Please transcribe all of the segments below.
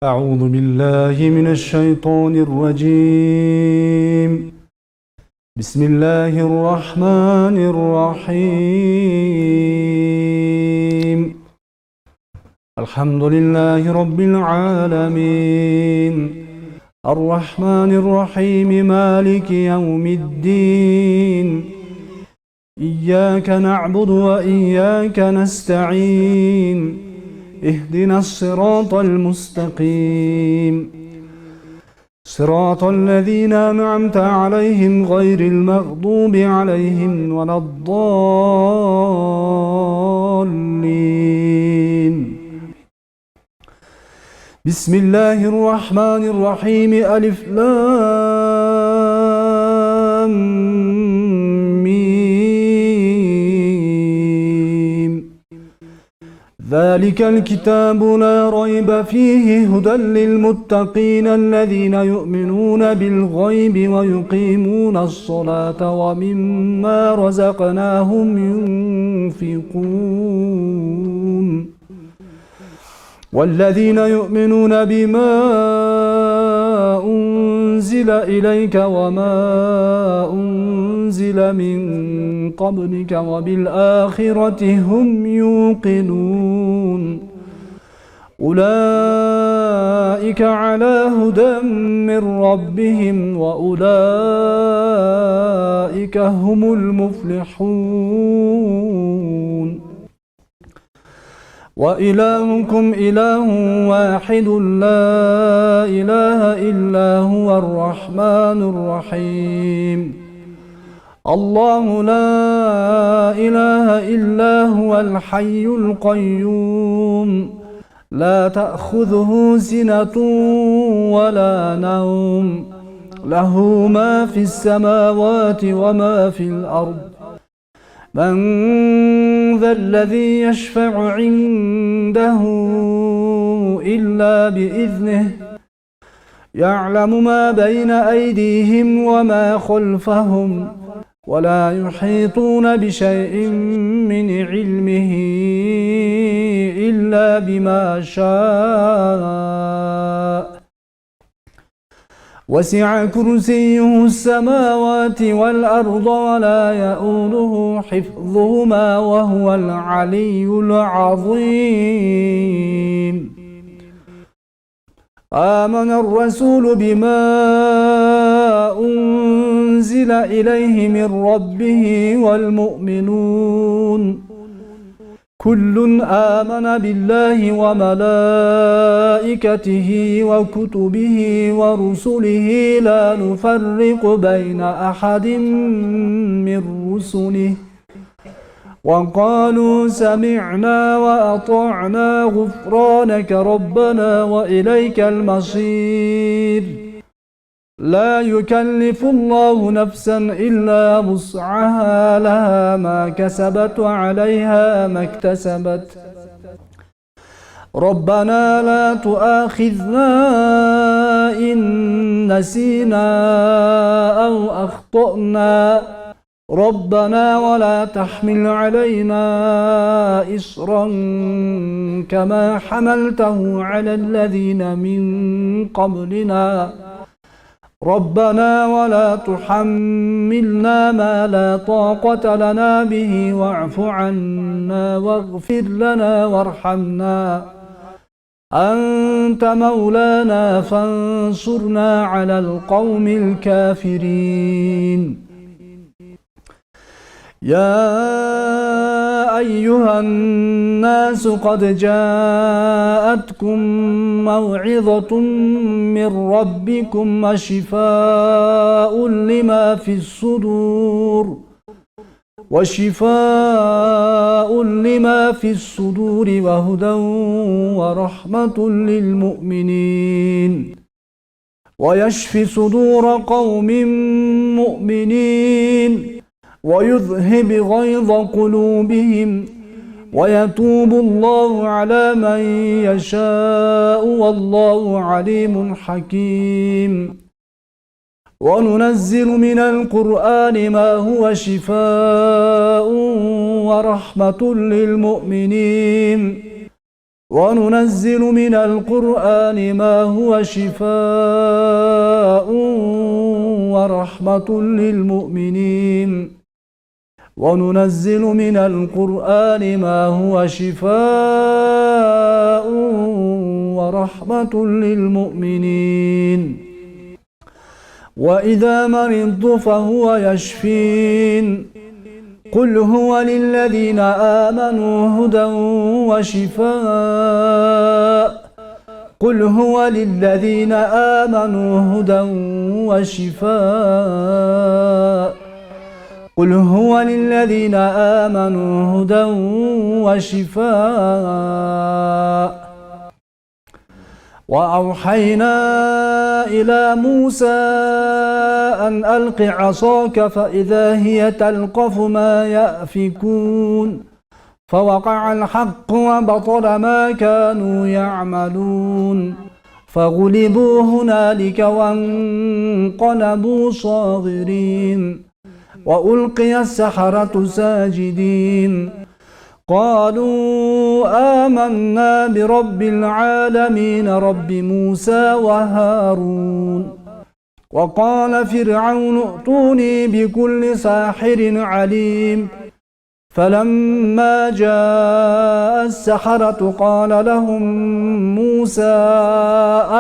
أعوذ بالله من الشيطان الرجيم. بسم الله الرحمن الرحيم. الحمد لله رب العالمين، الرحمن الرحيم، مالك يوم الدين. إياك نعبد وإياك نستعين. اهدنا الصراط المستقيم، صراط الذين أنعمت عليهم غير المغضوب عليهم ولا الضالين. بسم الله الرحمن الرحيم. ألف لام ميم. ذلك الكتاب لا ريب فيه هدى للمتقين الذين يؤمنون بالغيب ويقيمون الصلاة ومما رزقناهم ينفقون والذين يؤمنون بما أنزل إليك وما أنزل من قبلك وبالآخرة هم يوقنون. أولئك على هدى من ربهم وأولئك هم المفلحون. وإلهكم إله واحد لا إله إلا هو الرحمن الرحيم. الله لا إله إلا هو الحي القيوم، لا تأخذه سنة ولا نوم، له ما في السماوات وما في الأرض. من ذا الذي يشفع عنده إلا بإذنه، يعلم ما بين أيديهم وما خلفهم، ولا يحيطون بشيء من علمه إلا بما شاء. وسع كرسيه السماوات والأرض ولا يؤوده حفظهما وهو العلي العظيم. آمن الرسول بما أنزل إليه من ربه والمؤمنون كل آمن بالله وملائكته وكتبه ورسله لا نفرق بين أحد من رسله وقالوا سمعنا وأطعنا غفرانك ربنا وإليك المصير. لا يكلف الله نفسا إلا وسعها، لها ما كسبت وعليها ما اكتسبت. ربنا لا تؤاخذنا إن نسينا أو أخطأنا، ربنا ولا تحمل علينا إصرا كما حملته على الذين من قبلنا، ربنا ولا تحملنا ما لا طاقة لنا به واعف عنا واغفر لنا وارحمنا، أنت مولانا فانصرنا على القوم الكافرين. يا أيها الناس قد جاءتكم موعظة من ربكم وشفاء لما في الصدور وهدى ورحمة للمؤمنين، ويشفي صدور قوم مؤمنين ويذهب غيظ قلوبهم ويتوب الله على من يشاء والله عليم حكيم. وننزل من القرآن ما هو شفاء ورحمة للمؤمنين وننزل من القرآن ما هو شفاء ورحمة للمؤمنين وننزل من القرآن ما هو شفاء ورحمة للمؤمنين وإذا مرضت فهو يشفين قل هو للذين آمنوا هدى وشفاء قل هو للذين آمنوا هدى وشفاء قل هو للذين آمنوا هدى وشفاء وأوحينا إلى موسى أن ألق عصاك فإذا هي تلقف ما يأفكون فوقع الحق وبطل ما كانوا يعملون فغلبوا هنالك وانقلبوا صاغرين وألقي السحرة ساجدين قالوا آمنا برب العالمين رب موسى وهارون وقال فرعون ائتوني بكل ساحر عليم فلما جاء السحرة قال لهم موسى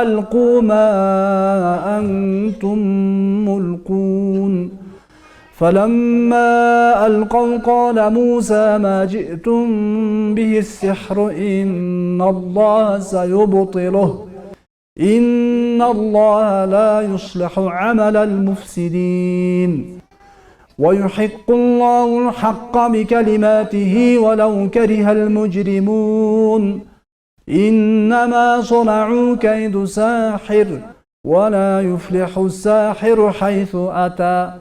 ألقوا ما أنتم ملقون فلما ألقوا قال موسى ما جئتم به السحر إن الله سيبطله إن الله لا يصلح عمل المفسدين ويحق الله الحق بكلماته ولو كره المجرمون إنما صنعوا كيد ساحر ولا يفلح الساحر حيث أتى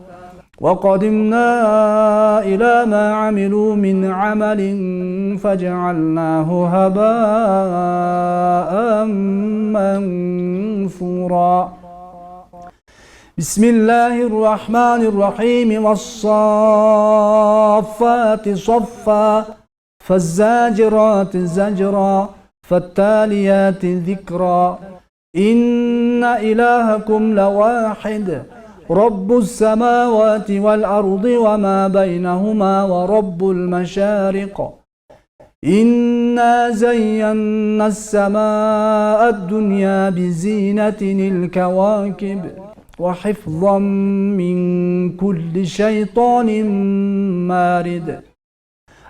وقدمنا إلى ما عملوا من عمل فجعلناه هباء منثورا بسم الله الرحمن الرحيم والصافات صفا فالزاجرات زجرا فالتاليات ذكرا إن إلهكم لواحد رب السماوات والأرض وما بينهما ورب المشارق إنا زينا السماء الدنيا بزينة الكواكب وحفظا من كل شيطان مارد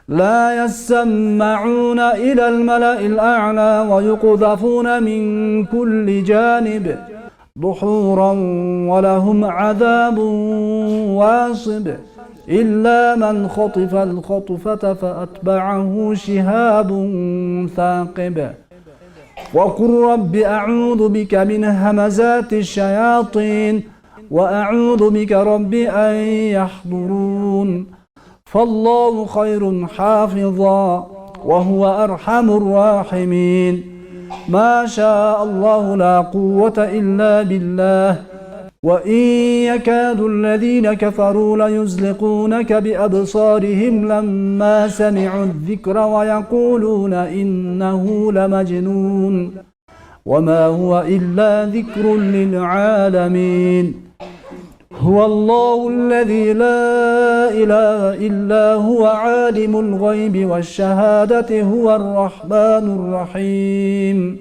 لا يسمعون إلى الملأ الأعلى ويقذفون من كل جانب دحورا ولهم عذاب واصب إلا من خطف الخطفة فأتبعه شهاب ثاقب وقل رب أعوذ بك من همزات الشياطين وأعوذ بك رب أن يحضرون فالله خير حافظا وهو أرحم الراحمين ما شاء الله لا قوة إلا بالله وإن يكاد الذين كفروا ليزلقونك بأبصارهم لما سمعوا الذكر ويقولون إنه لمجنون وما هو إلا ذكر للعالمين هو الله الذي لا إله إلا هو عالم الغيب والشهادة هو الرحمن الرحيم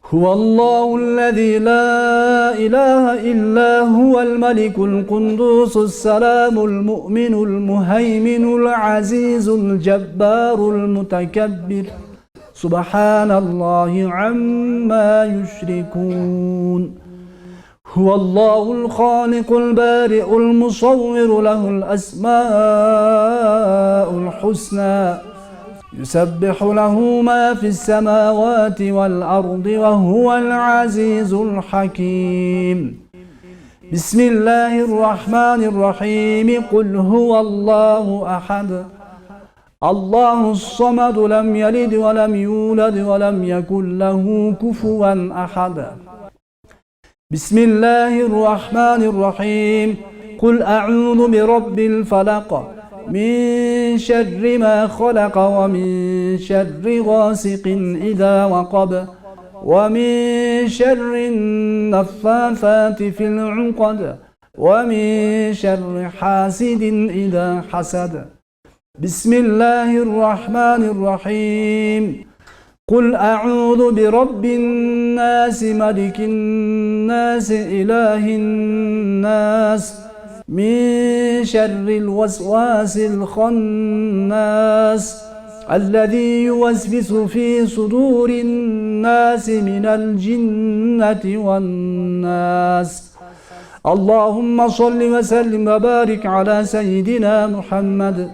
هو الله الذي لا إله إلا هو الملك القدوس السلام المؤمن المهيمن العزيز الجبار المتكبر سبحان الله عما يشركون هو الله الخالق البارئ المصور له الأسماء الحسنى يسبح له ما في السماوات والأرض وهو العزيز الحكيم بسم الله الرحمن الرحيم قل هو الله أحد الله الصمد لم يلد ولم يولد ولم يكن له كفوا أحد بسم الله الرحمن الرحيم قل أعوذ برب الفلق من شر ما خلق ومن شر غاسق إذا وقب ومن شر النفاثات في العقد ومن شر حاسد إذا حسد. بسم الله الرحمن الرحيم. قل أعوذ برب الناس ملك الناس إله الناس من شر الوسواس الخناس الذي يوسوس في صدور الناس من الجنة والناس. اللهم صل وسلم وبارك على سيدنا محمد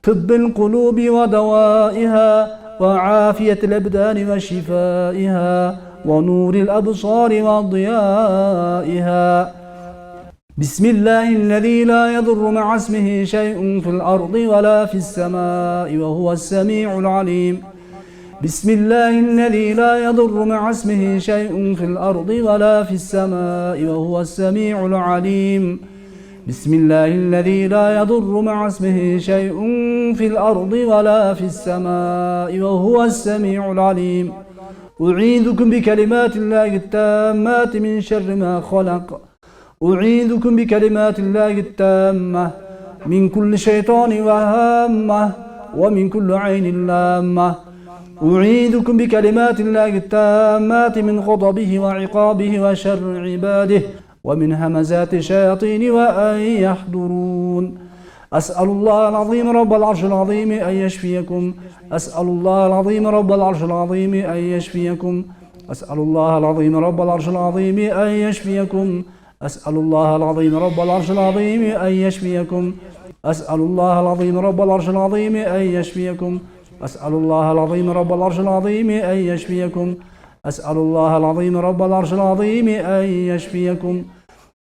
طب القلوب ودوائها وعافية الأبدان وشفائها ونور الأبصار وضيائها. بسم الله الذي لا يضر مع اسمه شيء في الأرض ولا في السماء وهو السميع العليم. بسم الله الذي لا يضر مع اسمه شيء في الأرض ولا في السماء وهو السميع العليم. بسم الله الذي لا يضر مع اسمه شيء في الأرض ولا في السماء وهو السميع العليم. أعيذكم بكلمات الله التامات من شر ما خلق. أعيذكم بكلمات الله التامة من كل شيطان وهامة ومن كل عين لامة. أعيذكم بكلمات الله التامات من غضبه وعقابه وشر عباده ومن همزات الشياطين وأن يحضرون. أسأل الله العظيم رب العرش العظيم أن يشفيكم. أسأل الله العظيم رب العرش العظيم أن يشفيكم. أسأل الله العظيم رب العرش العظيم أن يشفيكم. أسأل الله العظيم رب العرش العظيم أن يشفيكم. أسأل الله العظيم رب العرش العظيم أن يشفيكم. أسأل الله العظيم رب العرش العظيم أن يشفيكم. أسأل الله العظيم رب العرش العظيم أن يشفيكم.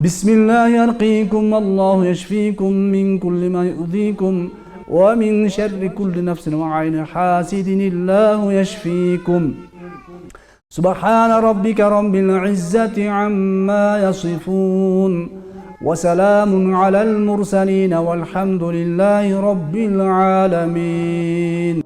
بسم الله يرقيكم الله يشفيكم من كل ما يؤذيكم ومن شر كل نفس وعين حاسد الله يشفيكم. سبحان ربك رب العزة عما يصفون وسلام على المرسلين والحمد لله رب العالمين.